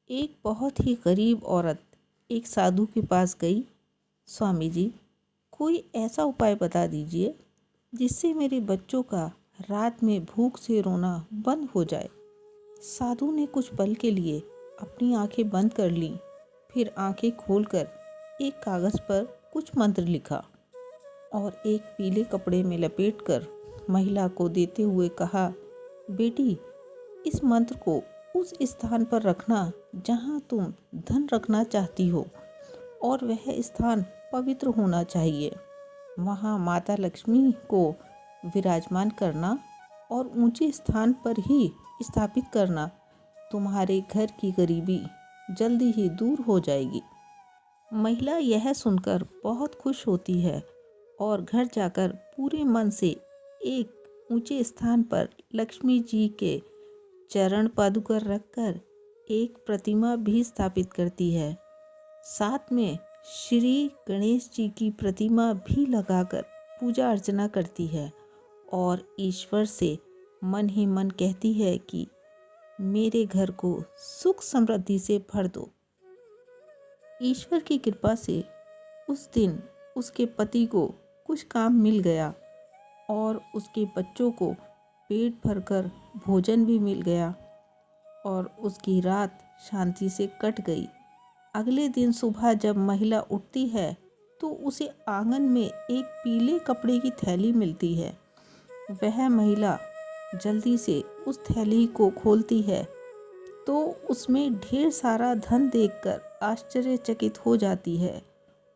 एक बहुत ही गरीब औरत एक साधु के पास गई। स्वामी जी, कोई ऐसा उपाय बता दीजिए जिससे मेरे बच्चों का रात में भूख से रोना बंद हो जाए। साधु ने कुछ पल के लिए अपनी आंखें बंद कर लीं, फिर आंखें खोलकर एक कागज़ पर कुछ मंत्र लिखा और एक पीले कपड़े में लपेटकर महिला को देते हुए कहा, बेटी, इस मंत्र को उस स्थान पर रखना जहाँ तुम धन रखना चाहती हो और वह स्थान पवित्र होना चाहिए। वहाँ माता लक्ष्मी को विराजमान करना और ऊंचे स्थान पर ही स्थापित करना। तुम्हारे घर की गरीबी जल्दी ही दूर हो जाएगी। महिला यह सुनकर बहुत खुश होती है और घर जाकर पूरे मन से एक ऊंचे स्थान पर लक्ष्मी जी के चरण पादुका रखकर एक प्रतिमा भी स्थापित करती है। साथ में श्री गणेश जी की प्रतिमा भी लगाकर पूजा अर्चना करती है और ईश्वर से मन ही मन कहती है कि मेरे घर को सुख समृद्धि से भर दो। ईश्वर की कृपा से उस दिन उसके पति को कुछ काम मिल गया और उसके बच्चों को पेट भरकर भोजन भी मिल गया और उसकी रात शांति से कट गई। अगले दिन सुबह जब महिला उठती है तो उसे आंगन में एक पीले कपड़े की थैली मिलती है। वह महिला जल्दी से उस थैली को खोलती है तो उसमें ढेर सारा धन देखकर आश्चर्यचकित हो जाती है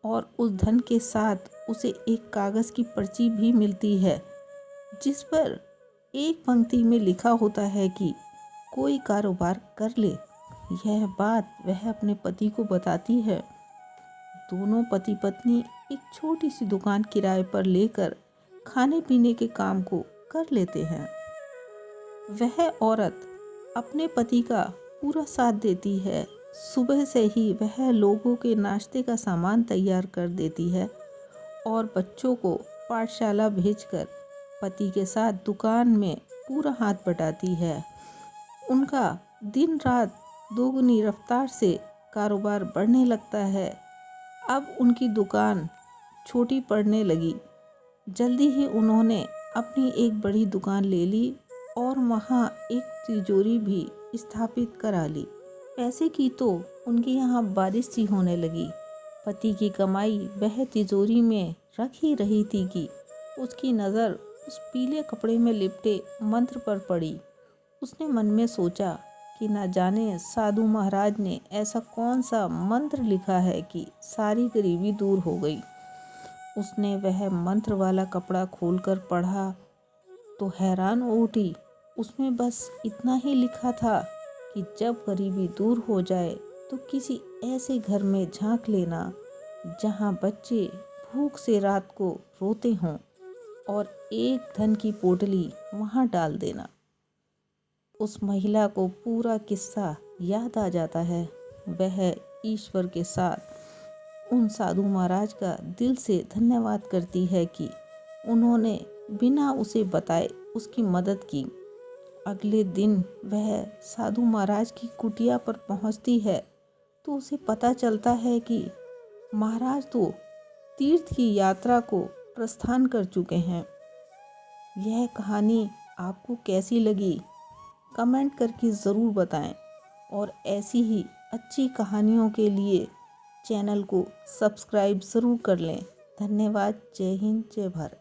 और उस धन के साथ उसे एक कागज़ की पर्ची भी मिलती है जिस पर एक पंक्ति में लिखा होता है कि कोई कारोबार कर ले। यह बात वह अपने पति को बताती है। दोनों पति पत्नी एक छोटी सी दुकान किराए पर लेकर खाने पीने के काम को कर लेते हैं। वह औरत अपने पति का पूरा साथ देती है। सुबह से ही वह लोगों के नाश्ते का सामान तैयार कर देती है और बच्चों को पाठशाला भेजकर पति के साथ दुकान में पूरा हाथ बटाती है। उनका दिन रात दोगुनी रफ्तार से कारोबार बढ़ने लगता है। अब उनकी दुकान छोटी पड़ने लगी। जल्दी ही उन्होंने अपनी एक बड़ी दुकान ले ली और वहाँ एक तिजोरी भी स्थापित करा ली। पैसे की तो उनके यहाँ बारिश सी होने लगी। पति की कमाई वह तिजोरी में रख ही रही थी कि उसकी नज़र उस पीले कपड़े में लिपटे मंत्र पर पड़ी। उसने मन में सोचा कि न जाने साधु महाराज ने ऐसा कौन सा मंत्र लिखा है कि सारी गरीबी दूर हो गई। उसने वह मंत्र वाला कपड़ा खोलकर पढ़ा तो हैरान हो उठी। उसमें बस इतना ही लिखा था कि जब गरीबी दूर हो जाए तो किसी ऐसे घर में झांक लेना जहां बच्चे भूख से रात को रोते हों और एक धन की पोटली वहां डाल देना। उस महिला को पूरा किस्सा याद आ जाता है। वह ईश्वर के साथ उन साधु महाराज का दिल से धन्यवाद करती है कि उन्होंने बिना उसे बताए उसकी मदद की। अगले दिन वह साधु महाराज की कुटिया पर पहुंचती है तो उसे पता चलता है कि महाराज तो तीर्थ की यात्रा को प्रस्थान कर चुके हैं। यह कहानी आपको कैसी लगी कमेंट करके ज़रूर बताएं और ऐसी ही अच्छी कहानियों के लिए चैनल को सब्सक्राइब ज़रूर कर लें। धन्यवाद। जय हिंद, जय भारत।